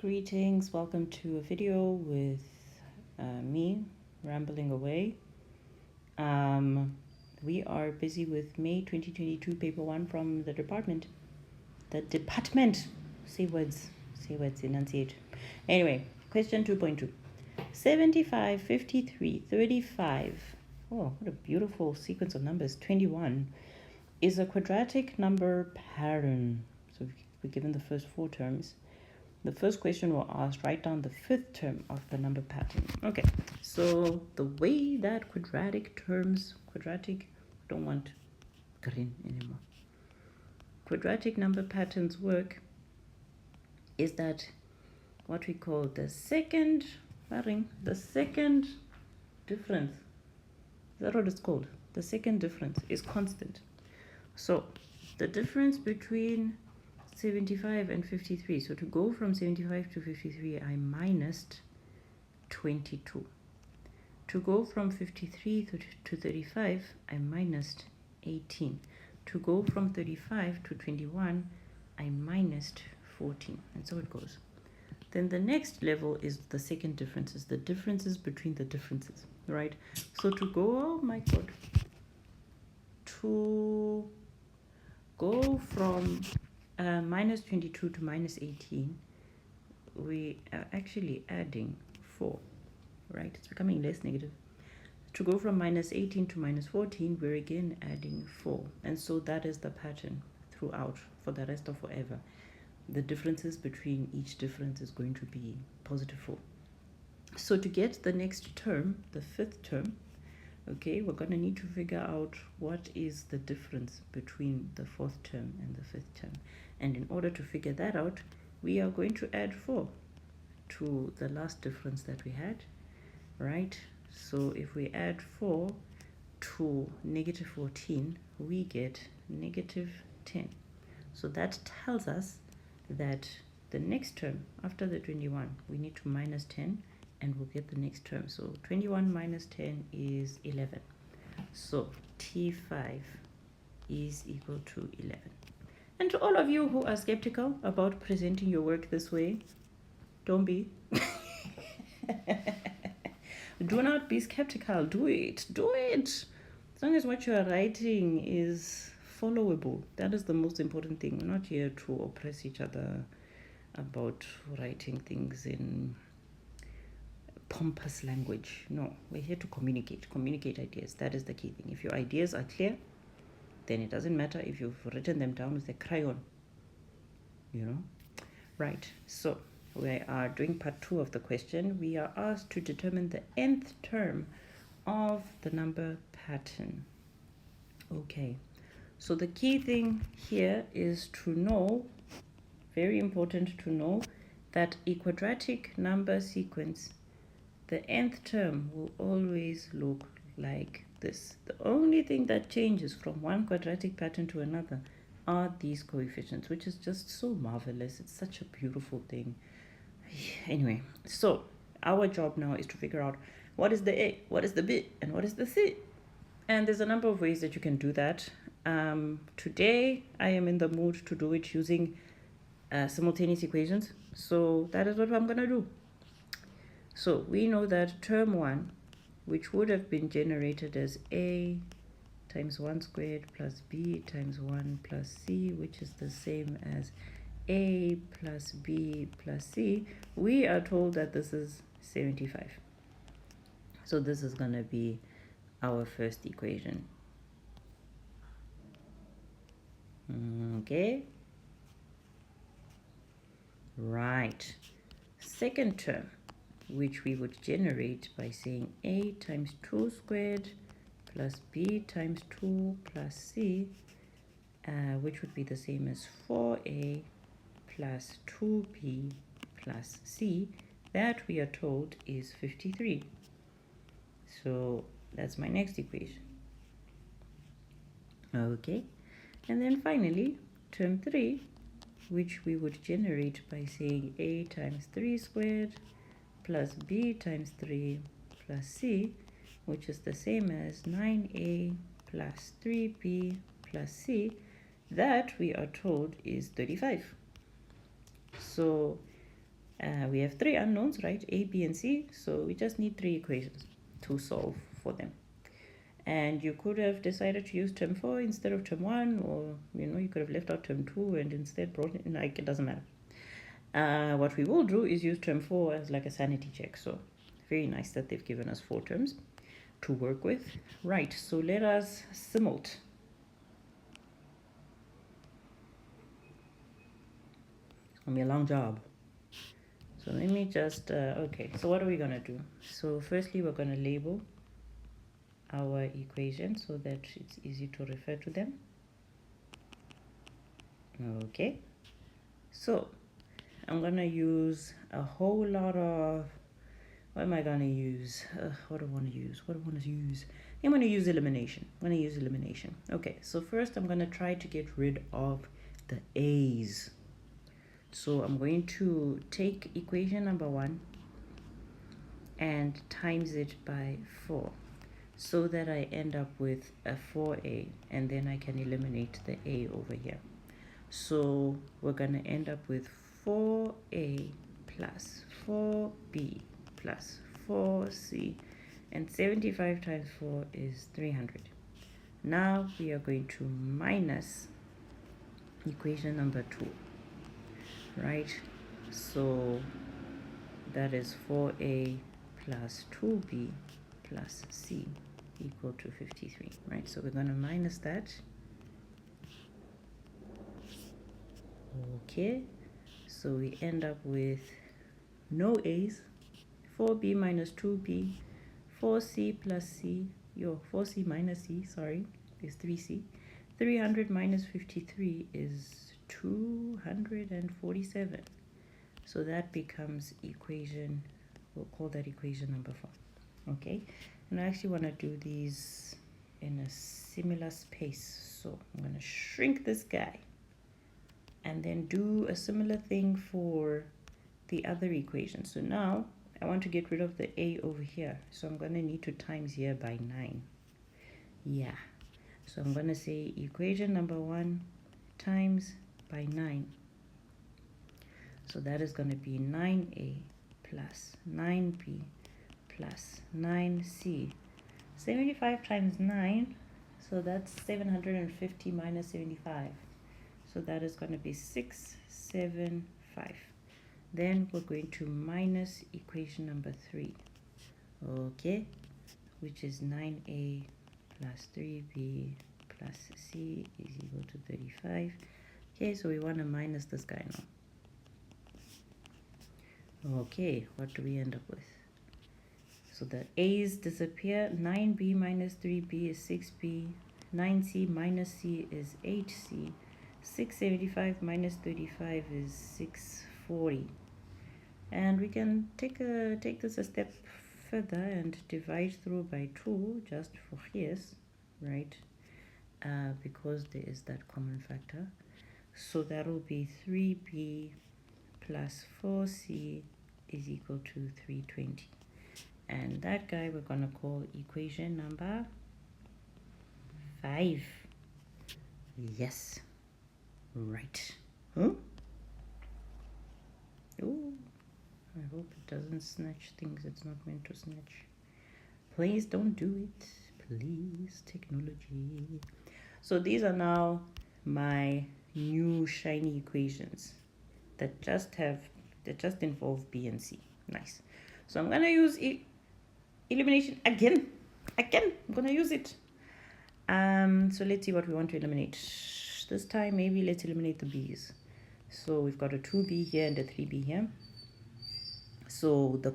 Greetings, welcome to a video with me rambling away. We are busy with May 2022 paper 1 from the department. Say words, enunciate. Anyway, question 2.2. 75, 53, 35. Oh, what a beautiful sequence of numbers. 21 is a quadratic number pattern. So we're given the first 4 terms. The first question will ask, write down the 5th term of the number pattern. Okay, so the way that quadratic, don't want green anymore. Quadratic number patterns work is that what we call the second difference. Is that what it's called? The second difference is constant. So the difference between 75 and 53. So to go from 75 to 53, I minused 22. To go from 53 to 35, I minused 18. To go from 35 to 21, I minused 14. And so it goes. Then the next level is the second differences, the differences between the differences, right? So to go, oh my God, to go from minus 22 to minus 18, we are actually adding 4, right? It's becoming less negative. To go from minus 18 to minus 14, we're again adding 4. And so that is the pattern throughout for the rest of forever. The differences between each difference is going to be positive 4. So to get the next term, the 5th term, okay, we're going to need to figure out what is the difference between the 4th term and the 5th term. And in order to figure that out, we are going to add 4 to the last difference that we had, right? So if we add 4 to negative 14, we get negative 10. So that tells us that the next term after the 21, we need to minus 10 and we'll get the next term. So 21 minus 10 is 11. So T5 is equal to 11. And to all of you who are skeptical about presenting your work this way, don't be. Do not be skeptical. Do it. As long as what you are writing is followable. That is the most important thing. We're not here to oppress each other about writing things in pompous language. No, we're here to communicate ideas. That is the key thing. If your ideas are clear, then it doesn't matter if you've written them down with a crayon, right? So we are doing part 2 of the question. We are asked to determine the nth term of the number pattern. Okay, so the key thing here is to know, very important to know, that a quadratic number sequence, the nth term will always look like this. The only thing that changes from one quadratic pattern to another are these coefficients, which is just so marvelous. It's such a beautiful thing. Anyway, so our job now is to figure out what is the A, what is the B, and what is the C. And there's a number of ways that you can do that. Today, I am in the mood to do it using simultaneous equations. So that is what I'm going to do. So we know that term 1, which would have been generated as A times 1 squared plus B times 1 plus C, which is the same as A plus B plus C, we are told that this is 75. So this is going to be our first equation. Okay. Right. Second term, which we would generate by saying A times 2 squared plus B times 2 plus C, which would be the same as 4A plus 2B plus C, that we are told is 53. So that's my next equation. Okay, and then finally, term 3, which we would generate by saying A times 3 squared plus B times 3 plus C, which is the same as 9A plus 3B plus C, that we are told is 35. So We have three unknowns, right? A, B, and C. So we just need three equations to solve for them. And you could have decided to use term 4 instead of term 1, or you could have left out term 2 and instead brought in, like, it doesn't matter. What we will do is use term 4 as like a sanity check. So very nice that they've given us 4 terms to work with. Right, so let us simult. It's gonna be a long job. So let me just, okay, so what are we gonna do? So firstly, we're gonna label our equation so that it's easy to refer to them. Okay, so I'm gonna use a whole lot of, what am I gonna use? What do I want to use? I'm gonna use elimination. Okay, so first I'm gonna try to get rid of the A's. So I'm going to take equation number 1 and times it by 4, so that I end up with a 4a, and then I can eliminate the a over here. So we're going to end up with 4a plus 4b plus 4c, and 75 times 4 is 300. Now we are going to minus equation number 2, right? So that is 4a plus 2b plus c equal to 53, right? So we're going to minus that. Okay, so we end up with no a's, 4b minus 2b, 4c plus c, 4c minus c, sorry, is 3c. 300 minus 53 is 247. So that becomes equation, we'll call that equation number 4. Okay, and I actually want to do these in a similar space. So I'm going to shrink this guy and then do a similar thing for the other equation. So now I want to get rid of the a over here. So I'm going to need to times here by 9. Yeah. So I'm going to say equation number 1 times by 9. So that is going to be 9a plus 9b plus 9c. 75 times 9, so that's 750 minus 75. So that is going to be 675. Then we're going to minus equation number 3. Okay, which is 9a plus 3b plus c is equal to 35. Okay, so we want to minus this guy now. Okay, what do we end up with? So the a's disappear. 9b minus 3b is 6b. 9c minus c is 8c. 675 minus 35 is 640. And we can take this a step further and divide through by 2 just for his, right? Because there is that common factor. So that will be 3b plus 4c is equal to 320. And that guy we're going to call equation number 5. Yes. Right. Huh? Oh, I hope it doesn't snatch things it's not meant to snatch. Please don't do it. Please, technology. So these are now my new shiny equations that just involve B and C. Nice. So I'm going to use elimination again. I'm going to use it. So let's see what we want to eliminate. This time maybe let's eliminate the b's. So we've got a 2b here and a 3b here. So the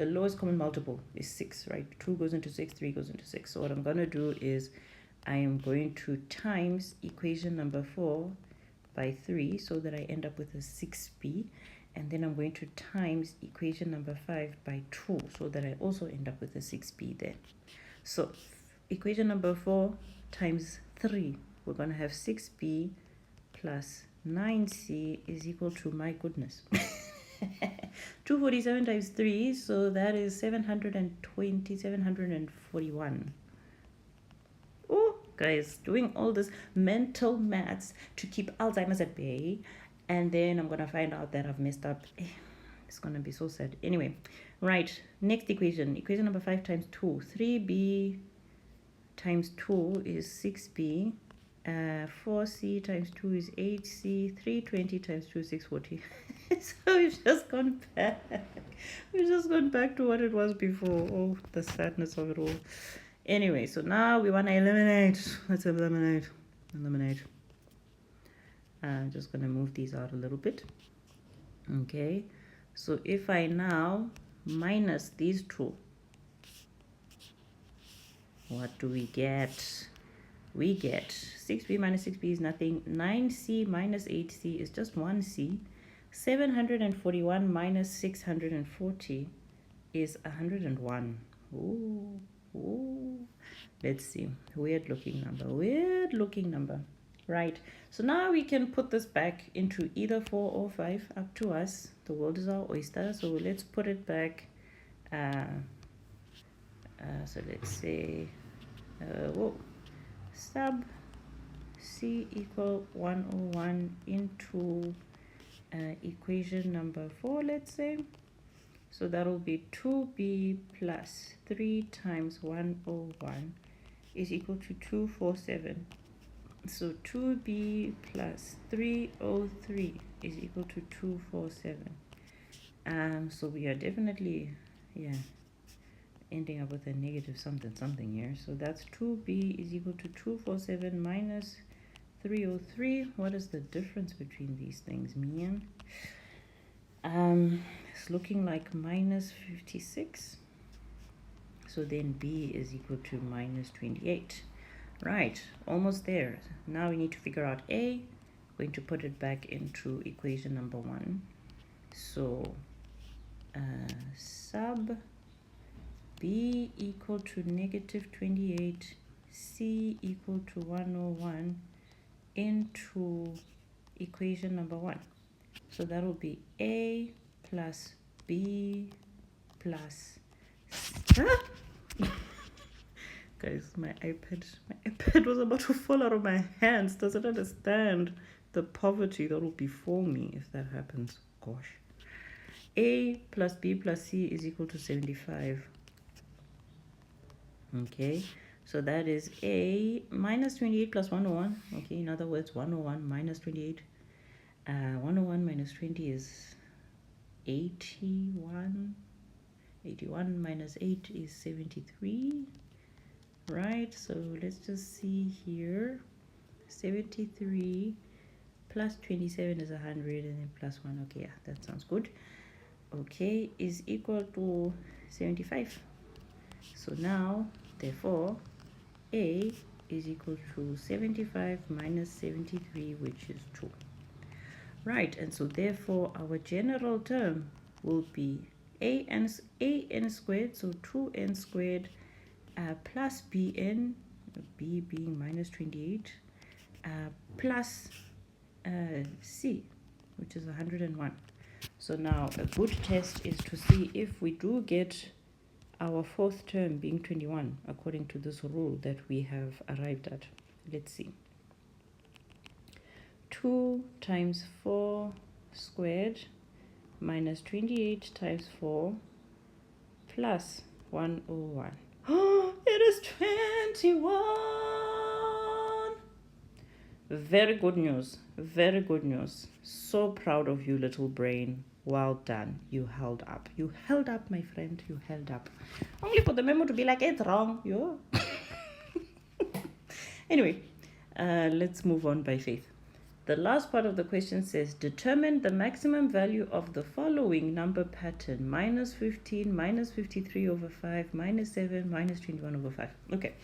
lowest common multiple is 6, right? 2 goes into 6, 3 goes into 6. So what I'm going to do is I am going to times equation number 4 by 3 so that I end up with a 6b. And then I'm going to times equation number 5 by 2 so that I also end up with a 6b there. So equation number 4 times 3, we're going to have 6b plus 9c is equal to, my goodness, 247 times 3, so that is 741. Oh, guys, doing all this mental maths to keep Alzheimer's at bay And then I'm going to find out that I've messed up. It's going to be so sad. Anyway, right, next equation. Equation number 5 times 2. 3b times 2 is 6b. 4c times 2 is 8c. 320 times 2 is 640. So we've just gone back. We've just gone back to what it was before. Oh, the sadness of it all. Anyway, so now we want to eliminate. Let's eliminate. Eliminate. I'm just going to move these out a little bit. Okay, so if I now minus these two, what do we get? We get 6b minus 6b is nothing. 9c minus 8c is just 1c. 741 minus 640 is 101. Ooh, ooh. Let's see. Weird looking number. Weird looking number. Right. So now we can put this back into either 4 or 5. Up to us. The world is our oyster. So let's put it back. So let's say, whoa. Sub c equal 101 into equation number 4, let's say. So that will be 2b plus 3 times 101 is equal to 247. So 2b plus 303 is equal to 247. So we are definitely, yeah, ending up with a negative something here. So that's 2b is equal to 247 minus 303. What is the difference between these things, Mian? It's looking like minus 56. So then b is equal to minus 28. Right, almost there. Now we need to figure out a. We're going to put it back into equation number 1. So sub b equal to negative 28, c equal to 101 into equation number 1. So that will be a plus b plus guys, my iPad was about to fall out of my hands. Doesn't understand the poverty that will befall me if that happens. Gosh. A plus b plus c is equal to 75. Okay, so that is a minus 28 plus 101. Okay, in other words, 101 minus 28. 101 minus 20 is 81. 81 minus 8 is 73. Right, so let's just see here. 73 plus 27 is 100, and then plus 1. Okay, yeah, that sounds good. Okay, is equal to 75. So now, therefore, a is equal to 75 minus 73, which is 2. Right, and so therefore our general term will be an squared, so 2n squared plus bn, b being minus 28, plus c, which is 101. So now a good test is to see if we do get our fourth term being 21 according to this rule that we have arrived at. Let's see. 2 times 4 squared minus 28 times 4 plus 101. Oh, it is 21. Very good news. Very good news. So proud of you, little brain. Well done. You held up. You held up, my friend. You held up. Only for the memo to be like, it's wrong. Yeah. Anyway, let's move on by faith. The last part of the question says, determine the maximum value of the following number pattern: minus 15, minus 53 over 5, minus 7, minus 21 over 5. Okay.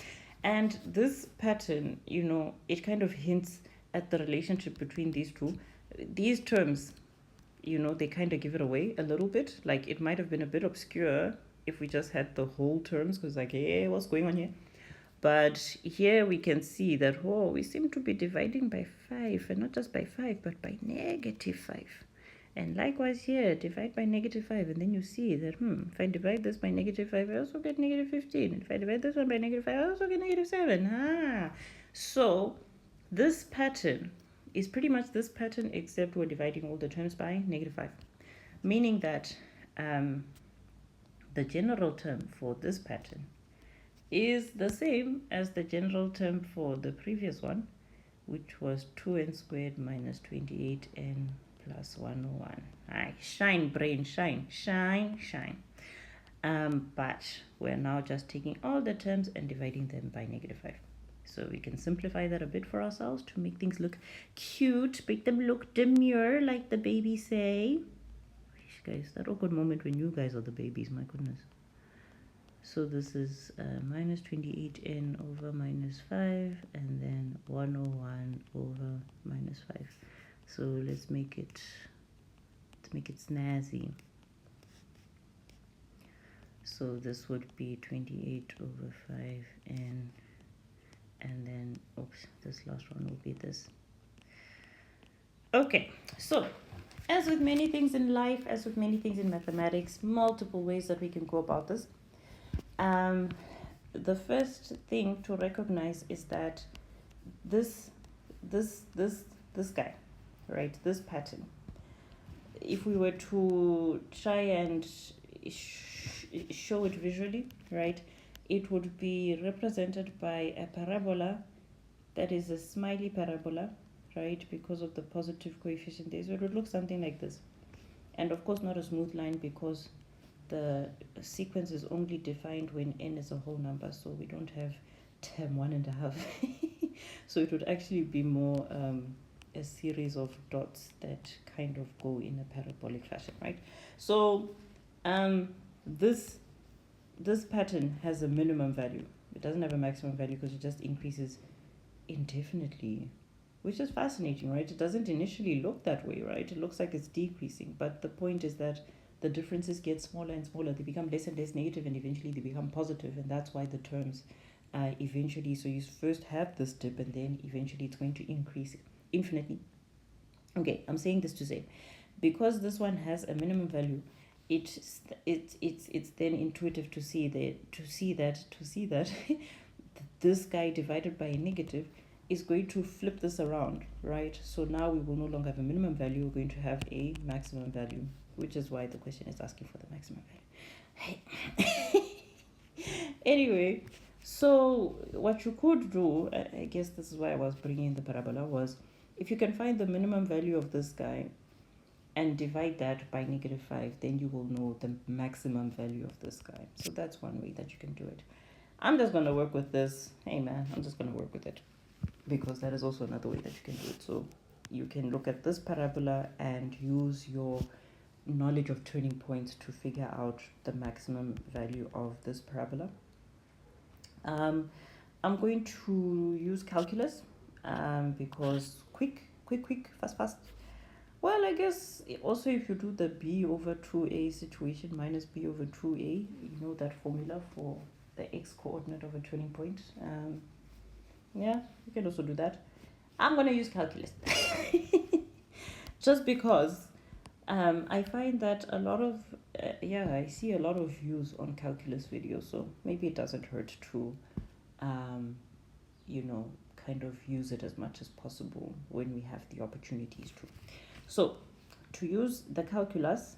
And this pattern, you know, it kind of hints at the relationship between these two. These terms, you know, they kind of give it away a little bit. Like, it might have been a bit obscure if we just had the whole terms, because like, hey, what's going on here? But here we can see that, oh, we seem to be dividing by 5, and not just by 5, but by negative 5. And likewise here, divide by negative 5, and then you see that, if I divide this by negative 5, I also get negative 15. If I divide this one by negative 5, I also get negative 7. So this pattern is pretty much this pattern, except we're dividing all the terms by -5, meaning that the general term for this pattern is the same as the general term for the previous one, which was 2n squared minus 28n plus 101. Aye, shine, brain, shine, shine, shine. But we're now just taking all the terms and dividing them by -5. So we can simplify that a bit for ourselves to make things look cute, make them look demure, like the babies say. Guys, that awkward moment when you guys are the babies, my goodness. So this is minus 28n over -5, and then 101 over -5. So let's make it snazzy. So this would be 28 over 5n, and then oops, this last one will be this. Okay, so as with many things in life, as with many things in mathematics, multiple ways that we can go about this. The first thing to recognize is that this guy, right, this pattern, if we were to try and show it visually, right, it would be represented by a parabola that is a smiley parabola, right, because of the positive coefficient there. So it would look something like this. And of course not a smooth line, because the sequence is only defined when n is a whole number, so we don't have term 1.5. So it would actually be more a series of dots that kind of go in a parabolic fashion, right? So this pattern has a minimum value. It doesn't have a maximum value because it just increases indefinitely, which is fascinating, right? It doesn't initially look that way, right? It looks like it's decreasing, but the point is that the differences get smaller and smaller. They become less and less negative, and eventually they become positive, and that's why the terms eventually, so you first have this dip, and then eventually it's going to increase infinitely. Okay, I'm saying this to say, because this one has a minimum value, it's then intuitive to see that this guy divided by a negative is going to flip this around, right? So now we will no longer have a minimum value, we're going to have a maximum value, which is why the question is asking for the maximum value. Anyway, so what you could do, I guess this is why I was bringing in the parabola, was if you can find the minimum value of this guy and divide that by -5, then you will know the maximum value of this guy. So that's one way that you can do it. I'm just going to work with this. Hey man, I'm just going to work with it, because that is also another way that you can do it. So you can look at this parabola and use your knowledge of turning points to figure out the maximum value of this parabola. I'm going to use calculus because quick, fast. Well, I guess also if you do the b over 2a situation minus b over 2a, you know that formula for the x coordinate of a turning point. Yeah, you can also do that. I'm going to use calculus just because I find that a lot of I see a lot of views on calculus videos, so maybe it doesn't hurt to kind of use it as much as possible when we have the opportunities to. So to use the calculus,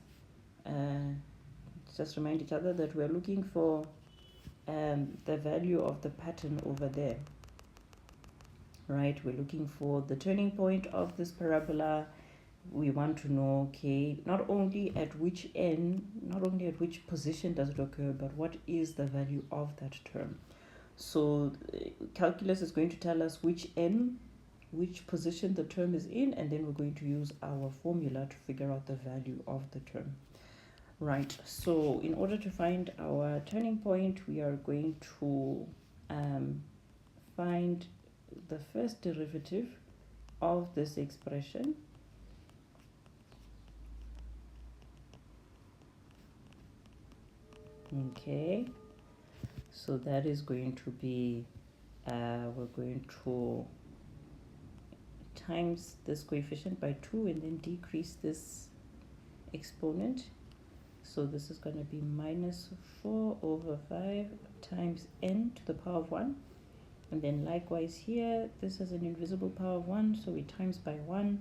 just remind each other that we're looking for the value of the pattern over there, right? We're looking for the turning point of this parabola. We want to know, okay, not only at which position does it occur, but what is the value of that term. So calculus is going to tell us which position the term is in, and then we're going to use our formula to figure out the value of the term. Right, so in order to find our turning point, we are going to find the first derivative of this expression. Okay, so that is going to be, we're going to times this coefficient by 2 and then decrease this exponent. So this is going to be minus 4 over 5 times n to the power of 1 And then likewise here, this has an invisible power of 1, so we times by 1,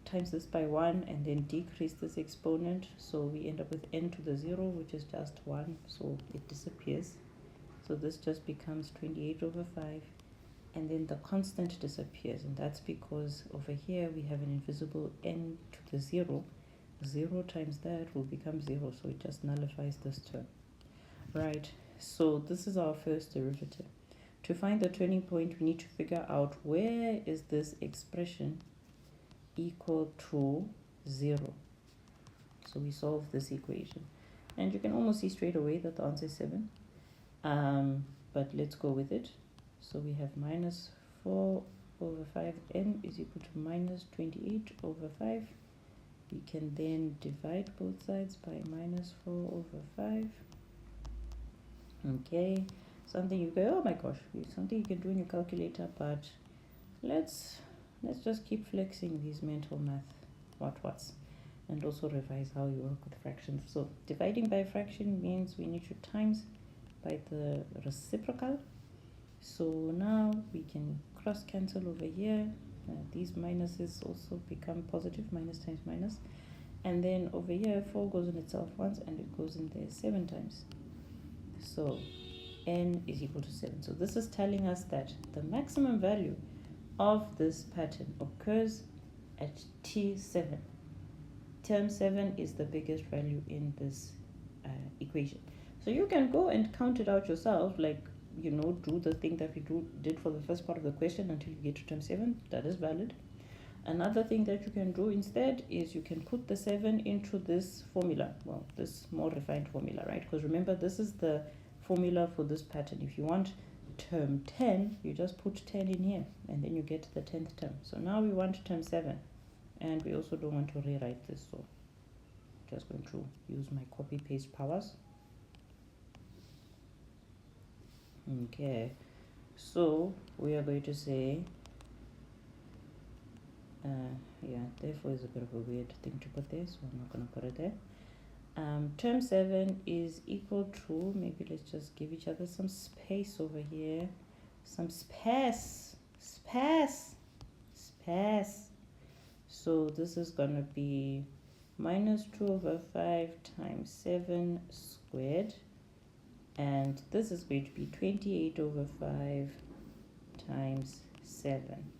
times this by 1, and then decrease this exponent, so we end up with n to the 0, which is just 1, so it disappears. So this just becomes 28 over 5, and then the constant disappears, and that's because over here we have an invisible n to the 0. 0 times that will become 0, so it just nullifies this term. Right, so this is our first derivative. To find the turning point, we need to figure out where is this expression equal to 0. So we solve this equation. And you can almost see straight away that the answer is 7. But let's go with it. So we have minus 4 over 5n is equal to minus 28 over 5. We can then divide both sides by minus 4 over 5. Okay, something you go, oh my gosh, something you can do in your calculator, but let's just keep flexing these mental math what's and also revise how you work with fractions. So dividing by fraction means we need to times by the reciprocal. So now we can cross cancel over here. These minuses also become positive, minus times minus. And then over here, 4 goes in itself once and it goes in there 7 times. So n is equal to 7. So this is telling us that the maximum value of this pattern occurs at T7. Term 7 is the biggest value in this equation. So you can go and count it out yourself, like, you know, do the thing that we did for the first part of the question until you get to term 7. That is valid. Another thing that you can do instead is you can put the 7 into this formula. Well, this more refined formula, right? Because remember, this is the formula for this pattern. If you want term 10, you just put 10 in here, and then you get the 10th term. So now we want term 7, and we also don't want to rewrite this, so I'm just going to use my copy-paste powers. Okay, so we are going to say, yeah, therefore is a bit of a weird thing to put there, so I'm not going to put it there. Term 7 is equal to, maybe let's just give each other some space over here. Some space. So this is going to be minus 2 over 5 times 7 squared. And this is going to be 28 over 5 times 7.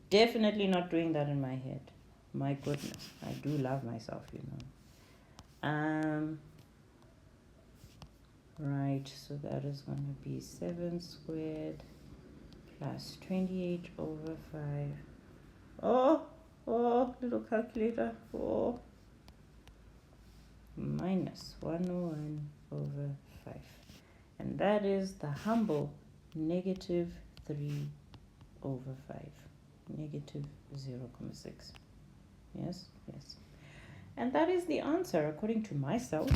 Definitely not doing that in my head. My goodness, I do love myself, you know. Right, so that is going to be 7 squared plus 28 over 5. Oh, little calculator. Oh, minus 101 over 5. And that is the humble negative 3 over 5. Negative 0.6. Yes. And that is the answer according to myself.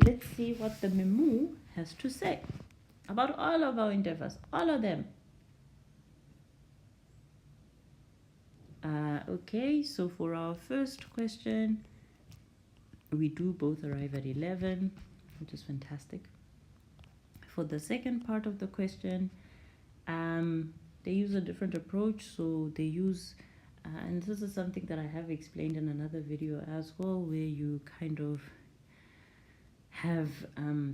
Let's see what the memo has to say about all of our endeavors, all of them. Okay, so for our first question, we do both arrive at 11, which is fantastic. For the second part of the question, they use a different approach. So they use, and this is something that I have explained in another video as well, where you kind of have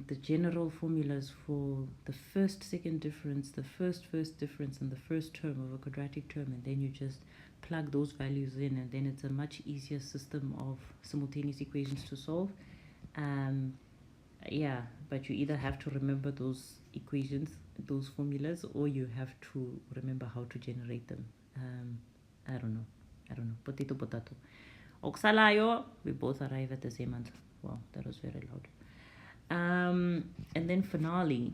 the general formulas for the first second difference, the first difference, and the first term of a quadratic term, and then you just plug those values in, and then it's a much easier system of simultaneous equations to solve. Yeah, but you either have to remember those equations, those formulas, or you have to remember how to generate them. I don't know. Potato. Oksalayo, we both arrive at the same answer. Wow, that was very loud. And then finally,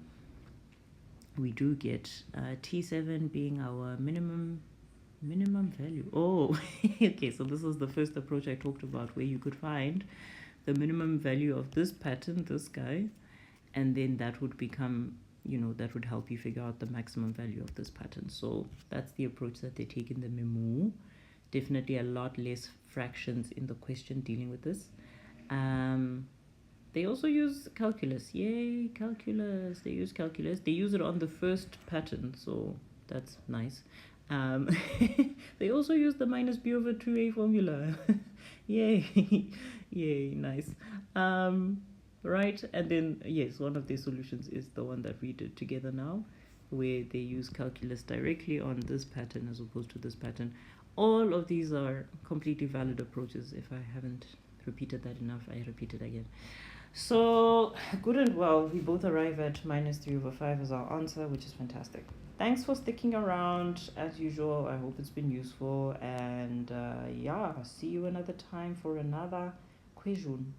we do get T7 being our minimum value. Oh, okay, so this is the first approach I talked about, where you could find the minimum value of this pattern, this guy, and then that would become, that would help you figure out the maximum value of this pattern. So that's the approach that they take in the memo. Definitely a lot less fractions in the question dealing with this. They also use calculus. Yay, calculus. They use calculus. They use it on the first pattern, so that's nice. Um, they also use the minus b over 2a formula. Yay. Yay, nice. Right, and then, yes, one of their solutions is the one that we did together now, where they use calculus directly on this pattern as opposed to this pattern. All of these are completely valid approaches. If I haven't repeated that enough, I repeat it again. So, good and well, we both arrive at minus 3 over 5 as our answer, which is fantastic. Thanks for sticking around. As usual, I hope it's been useful. And yeah, see you another time for another question.